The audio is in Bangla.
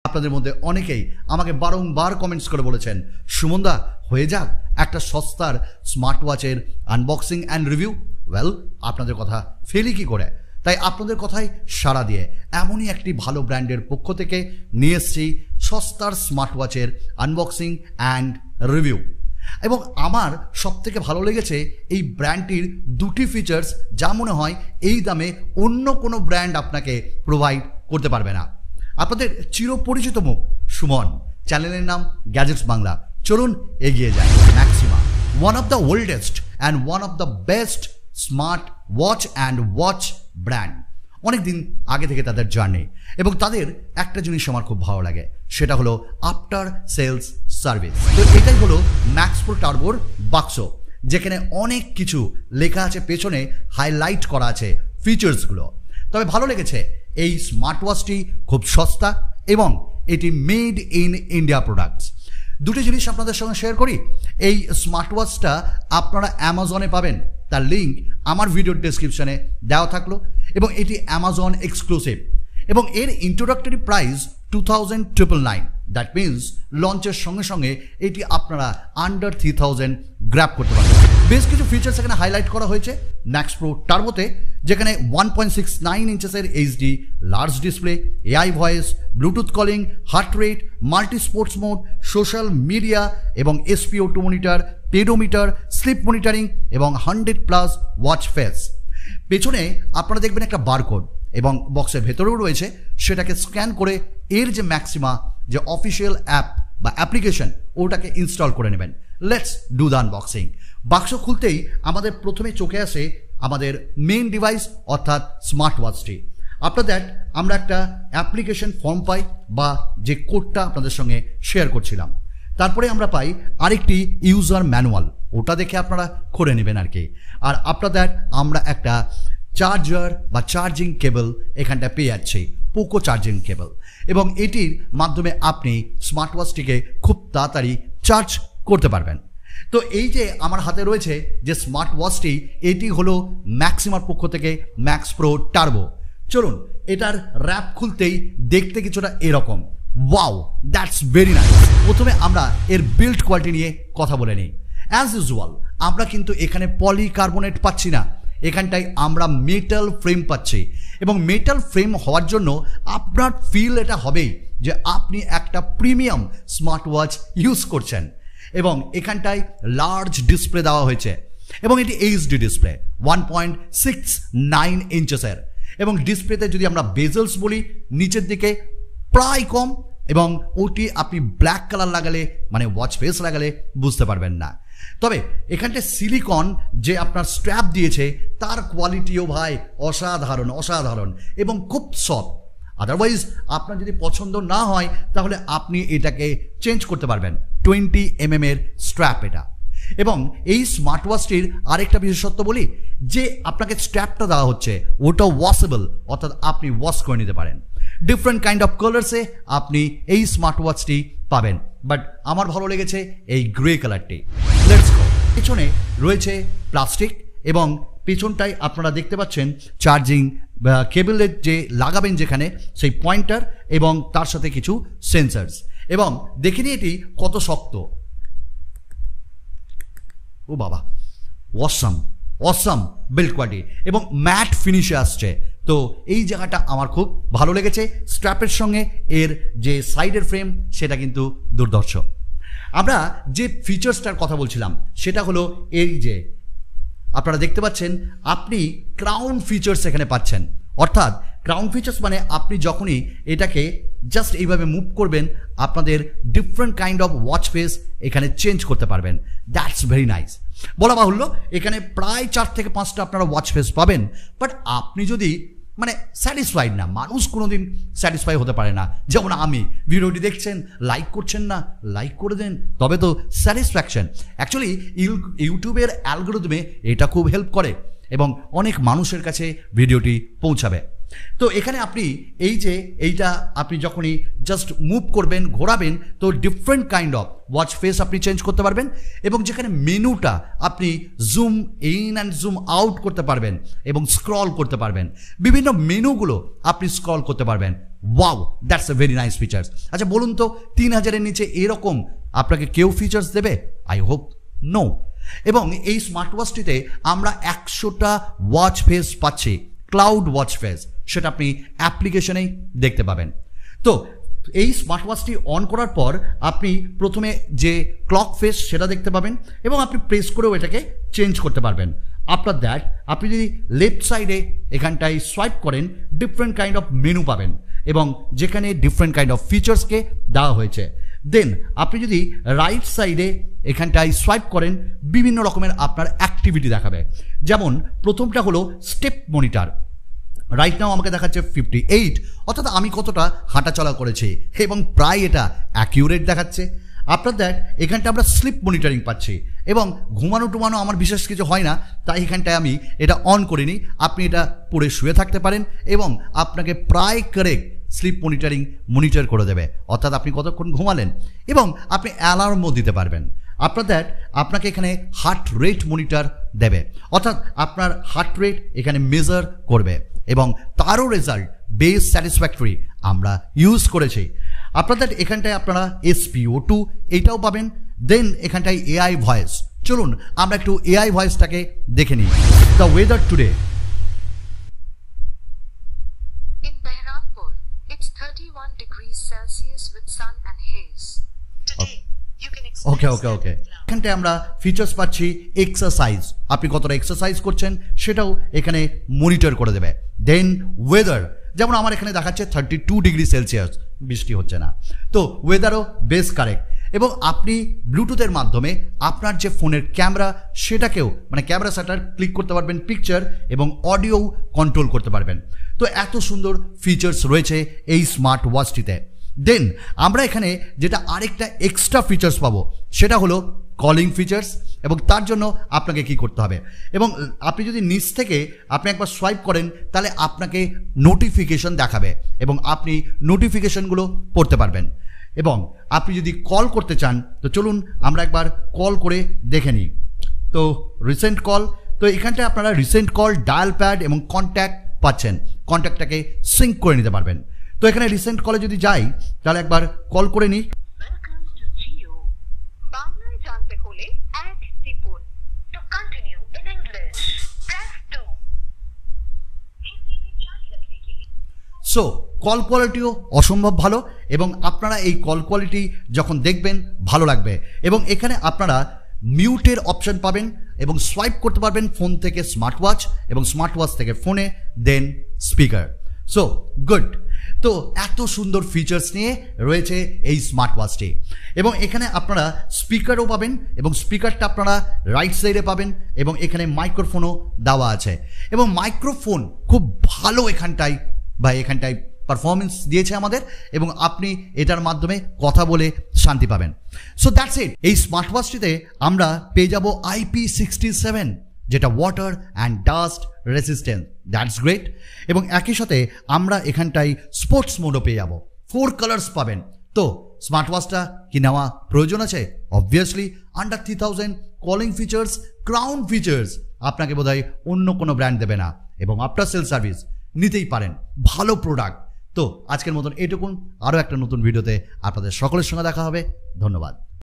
আপনাদের মধ্যে অনেকেই আমাকে বারংবার কমেন্টস করে বলেছেন, সুমনদা হয়ে যাক একটা সস্তার স্মার্ট ওয়াচের আনবক্সিং অ্যান্ড রিভিউ। ওয়েল, আপনাদের কথা ফেলি কি করে, তাই আপনাদের কথাই সাড়া দিয়ে এমনই একটি ভালো ব্র্যান্ডের পক্ষ থেকে নিয়ে এসেছি সস্তার স্মার্ট ওয়াচের আনবক্সিং অ্যান্ড রিভিউ। এবং আমার সবথেকে ভালো লেগেছে এই ব্র্যান্ডটির দুটি ফিচার্স যা মনে হয় এই দামে অন্য কোনো ব্র্যান্ড আপনাকে প্রোভাইড করতে পারবে না। আপনাদের চিরপরিচিত মুখ সুমন, চ্যানেলের নাম গ্যাজেটস বাংলা। চলুন এগিয়ে যাই। Maxima, one of the oldest and one of the best smart watch and watch brand. অনেক দিন আগে থেকে তাদের জার্নি, এবং তাদের একটা জিনিস আমার খুব ভালো লাগে, সেটা হলো আফটার সেলস সার্ভিস। তো এটাই হলো ম্যাক্স প্রো টার্বোর বাক্স, যেখানে অনেক কিছু লেখা আছে, পেছনে হাইলাইট করা আছে ফিচার্সগুলো। তবে ভালো লেগেছে এই স্মার্ট ওয়াচটি খুব সস্তা এবং এটি মেড ইন ইন্ডিয়া প্রোডাক্টস। দুটি জিনিস আপনাদের সঙ্গে শেয়ার করি। এই স্মার্ট ওয়াচটা আপনারা অ্যামাজনে পাবেন, তার লিঙ্ক আমার ভিডিওর ডেসক্রিপশনে দেওয়া থাকলো, এবং এটি অ্যামাজন এক্সক্লুসিভ, এবং এর ইন্ট্রোডাক্টরি প্রাইস 2999। দ্যাট মিনস লঞ্চের সঙ্গে সঙ্গে এটি আপনারা আন্ডার 3000 গ্র্যাব করতে পারবেন। বেশ কিছু ফিচার্স এখানে হাইলাইট করা হয়েছে ম্যাক্স প্রো টার্বোতে, যেখানে 1.69 ইঞ্চেসের HD large display, AI voice, Bluetooth calling, heart rate, multi sports mode, social media এবং SpO2 monitor, pedometer, slip monitoring এবং 100+ ওয়াচ ফেস। পেছনে আপনারা দেখবেন একটা বারকোড, এবং বক্সের ভেতরেও রয়েছে, সেটাকে স্ক্যান করে এর যে ম্যাক্সিমা যে অফিসিয়াল অ্যাপ বা অ্যাপ্লিকেশন, ওটাকে ইনস্টল করে নেবেন। Let's do the unboxing. বাক্স খুলতেই আমাদের প্রথমে চোখে আসে আমাদের মেইন ডিভাইস অর্থাৎ স্মার্ট ওয়াচটি। আফটার দ্যাট আমরা একটা অ্যাপ্লিকেশন ফর্ম পাই, বা যে কোডটা আপনাদের সঙ্গে শেয়ার করছিলাম। তারপরে আমরা পাই আরেকটি ইউজার ম্যানুয়াল, ওটা দেখে আপনারা করে নেবেন আর কি। আর আফটার দ্যাট আমরা একটা চার্জার বা চার্জিং কেবল এখানটা পেয়ে যাচ্ছি, পোকো চার্জিং কেবল, এবং এটির মাধ্যমে আপনি স্মার্ট ওয়াচটিকে খুব তাড়াতাড়ি চার্জ করতে পারবেন। তো এই যে আমার হাতে রয়েছে যে স্মার্ট ওয়াচটি, এটি হলো ম্যাক্সিমার পক্ষ থেকে ম্যাক্স প্রো টার্বো। চলুন এটার র্যাপ খুলতেই দেখতে কিছুটা এরকম। Wow, that's very nice. প্রথমে আমরা এর বিল্ড কোয়ালিটি নিয়ে কথা বলে নিই। অ্যাজ ইউজুয়াল আমরা কিন্তু এখানে পলিকার্বনেট পাচ্ছি না, এখানটায় আমরা মেটাল ফ্রেম পাচ্ছি, এবং মেটাল ফ্রেম হওয়ার জন্য আপনার ফিল এটা হবেই যে আপনি একটা প্রিমিয়াম স্মার্ট ওয়াচ ইউজ করছেন। এবং এখানটায় লার্জ ডিসপ্লে দেওয়া হয়েছে, এবং এটি এইচডি ডিসপ্লে 1.69 ইঞ্চেসের, এবং ডিসপ্লেতে যদি আমরা বেজেলস বলি নিচের দিকে প্রায় কম, এবং ওটি আপনি ব্ল্যাক কালার লাগালে মানে ওয়াচ ফেস লাগালে বুঝতে পারবেন না। তবে এখানটা সিলিকন যে আপনার স্ট্র্যাপ দিয়েছে তার কোয়ালিটিও ভাই অসাধারণ অসাধারণ, এবং খুব সফট। আদারওয়াইজ আপনার যদি পছন্দ না হয় তাহলে আপনি এটাকে চেঞ্জ করতে পারবেন। 20 mm এর স্ট্র্যাপ এটা। এবং এই স্মার্ট ওয়াচটির আরেকটা বিশেষত্ব বলি, যে আপনাকে স্ট্র্যাপটা দেওয়া হচ্ছে ওটা ওয়াশেবল, অর্থাৎ আপনি ওয়াশ করে নিতে পারেন। ডিফারেন্ট কাইন্ড অফ কালার্সে আপনি এই স্মার্ট ওয়াচটি পাবেন, বাট আমার ভালো লেগেছে এই গ্রে কালারটি। Let's go. পেছনে রয়েছে প্লাস্টিক, এবং পেছনটায় আপনারা দেখতে পাচ্ছেন চার্জিং কেবলের যে লাগাবেন যেখানে সেই পয়েন্টার, এবং তার সাথে কিছু সেন্সার্স। এবং দেখে নিই এটি কত শক্ত। ও বাবা, অসাম অসাম বিল্ড কোয়ালিটি, এবং ম্যাট ফিনিশে আসছে। তো এই জায়গাটা আমার খুব ভালো লেগেছে। স্ট্র্যাপের সঙ্গে এর যে সাইডের ফ্রেম সেটা কিন্তু দুর্ধর্ষ। আমরা যে ফিচার্সটার কথা বলছিলাম সেটা হলো এই যে আপনারা দেখতে পাচ্ছেন আপনি ক্রাউন ফিচার্স এখানে পাচ্ছেন। অর্থাৎ ক্রাউন ফিচার্স মানে আপনি যখনই এটাকে জাস্ট এইভাবে মুভ করবেন আপনাদের different kind of watch face এখানে চেঞ্জ করতে পারবেন। That's very nice. বলা বাহুল্য এখানে প্রায় 4 থেকে 5টা আপনারা ওয়াচ ফেস পাবেন। বাট আপনি যদি মানে স্যাটিসফাইড না, মানুষ কোনোদিন স্যাটিসফাই হতে পারে না। যেমন আমি, ভিডিওটি দেখছেন, লাইক করছেন না, লাইক করে দেন, তবে তো স্যাটিসফ্যাকশন। অ্যাকচুয়ালি ইউটিউবের অ্যালগরিদমে এটা খুব হেল্প করে এবং অনেক মানুষের কাছে ভিডিওটি পৌঁছাবে। তো এখানে আপনি এই যে এইটা আপনি যখনই জাস্ট মুভ করবেন, ঘোরাবেন, তো different kind of watch face আপনি চেঞ্জ করতে পারবেন। এবং যেখানে মেনুটা আপনি zoom in and zoom out করতে পারবেন এবং স্ক্রল করতে পারবেন, বিভিন্ন মেনুগুলো আপনি স্ক্রল করতে পারবেন। Wow, that's a very nice features. আচ্ছা বলুন তো 3000-এর নিচে এরকম আপনাকে কেউ ফিচার্স দেবে? I hope no. এবং এই স্মার্ট ওয়াচটিতে আমরা 100টা ওয়াচ ফেস পাচ্ছি, ক্লাউড ওয়াচ ফেস, সেটা আপনি অ্যাপ্লিকেশনেই দেখতে পাবেন। তো এই স্মার্ট ওয়াচটি অন করার পর আপনি প্রথমে যে ক্লক ফেস সেটা দেখতে পাবেন এবং আপনি প্রেস করেও এটাকে চেঞ্জ করতে পারবেন। আফটার দ্যাট আপনি যদি লেফট সাইডে এখানটায় সোয়াইপ করেন, ডিফারেন্ট কাইন্ড অফ মেনু পাবেন এবং যেখানে ডিফারেন্ট কাইন্ড অফ ফিচার্সকে দেওয়া হয়েছে। দেন আপনি যদি রাইট সাইডে এখানটায় সোয়াইপ করেন, বিভিন্ন রকমের আপনার অ্যাক্টিভিটি দেখাবে। যেমন প্রথমটা হলো স্টেপ মনিটর। রাইট নাও আমাকে দেখাচ্ছে 58, অর্থাৎ আমি কতটা হাঁটাচলা করেছি এবং প্রায় এটা অ্যাকিউরেট দেখাচ্ছে। আফটার দ্যাট এখানটা আমরা স্লিপ মনিটরিং পাচ্ছি এবং ঘুমানো টুমানো আমার বিশেষ কিছু হয় না, তাই এখানটায় আমি এটা অন করিনি। আপনি এটা পরে শুয়ে থাকতে পারেন এবং আপনাকে প্রায় কারেক্ট স্লিপ মনিটর করে দেবে, অর্থাৎ আপনি কতক্ষণ ঘুমালেন, এবং আপনি অ্যালার্মও দিতে পারবেন। আফটার দ্যাট আপনাকে এখানে হার্ট রেট মনিটর দেবে, অর্থাৎ আপনার হার্ট রেট এখানে মেজার করবে এবং তারও রেজাল্ট বেশ স্যাটিসফ্যাক্টরি আমরা ইউজ করেছি। আফটার দ্যাট এখানটায় আপনারা SPO2 এইটাও পাবেন। দেন এখানটায় AI ভয়েস। চলুন আমরা একটু AI ভয়েসটাকে দেখে নিই। The weather today. In Behrampur, it's 31 degrees Celsius with sun and haze. Today, you can experience ওকে এখানটায় আমরা ফিচার্স পাচ্ছি এক্সারসাইজ। আপনি কতটা এক্সারসাইজ করছেন সেটাও এখানে মনিটর করে দেবে। দেন ওয়েদার, যেমন আমার এখানে দেখাচ্ছে 32 ডিগ্রি সেলসিয়াস, বৃষ্টি হচ্ছে না, তো ওয়েদারও বেশ কারেক্ট। এবং আপনি ব্লুটুথের মাধ্যমে আপনার যে ফোনের ক্যামেরা সেটাকেও, মানে ক্যামেরা শাটার ক্লিক করতে পারবেন, পিকচার এবং অডিও কন্ট্রোল করতে পারবেন। তো এত সুন্দর ফিচার্স রয়েছে এই স্মার্ট ওয়াচটিতে। দেন আমরা এখানে যেটা আরেকটা এক্সট্রা ফিচার্স পাবো সেটা হলো কলিং ফিচার্স, এবং তার জন্য আপনাকে কি করতে হবে, এবং আপনি যদি নিচ থেকে আপনি একবার সোয়াইপ করেন তাহলে আপনাকে নোটিফিকেশন দেখাবে এবং আপনি নোটিফিকেশনগুলো পড়তে পারবেন। এবং আপনি যদি কল করতে চান তো চলুন আমরা একবার কল করে দেখে নিই। তো রিসেন্ট কল, তো এখানটায় আপনারা রিসেন্ট কল, ডায়াল প্যাড এবং কন্ট্যাক্ট পাচ্ছেন, কন্ট্যাক্টটাকে সিঙ্ক করে নিতে পারবেন। তো এখানে রিসেন্ট কলে যদি যাই তাহলে একবার কল করে নিই। Welcome to Jio. বাংলায় জানতে হলে 1 টিপুন। To continue in English, press 2. Hindi में जारी रखने के लिए। সো কল কোয়ালিটিও অসম্ভব ভালো এবং আপনারা এই কল কোয়ালিটি যখন দেখবেন ভালো লাগবে। এবং এখানে আপনারা মিউটের অপশন পাবেন এবং সোয়াইপ করতে পারবেন ফোন থেকে স্মার্ট ওয়াচ এবং স্মার্ট ওয়াচ থেকে ফোনে, দেন স্পিকার। So good. তো এত সুন্দর ফিচার্স নিয়ে রয়েছে এই স্মার্ট ওয়াচটি এবং এখানে আপনারা স্পিকারও পাবেন এবং স্পিকারটা আপনারা রাইট সাইডে পাবেন এবং এখানে মাইক্রোফোনও দেওয়া আছে এবং মাইক্রোফোন খুব ভালো এখানটায় পারফরমেন্স দিয়েছে আমাদের এবং আপনি এটার মাধ্যমে কথা বলে শান্তি পাবেন। So that's it. এই স্মার্ট ওয়াচটিতে আমরা পেয়ে যাব IP67, যেটা water and dust resistant, that's great. এবং একই সাথে আমরা এখানটায় স্পোর্টস মোডও পেয়ে যাব, 4 কালার্স পাবেন। তো স্মার্ট ওয়াচটা কি নেওয়া প্রয়োজন আছে? Obviously. Under 3000 calling features, crown features আপনাকে বোধহয় অন্য কোনো ব্র্যান্ড দেবে না এবং আফটার সেল সার্ভিস নিতেই পারেন, ভালো প্রোডাক্ট। তো আজকের মতন এটুকুন, আরও একটা নতুন ভিডিওতে আপনাদের সকলের সঙ্গে দেখা হবে। ধন্যবাদ।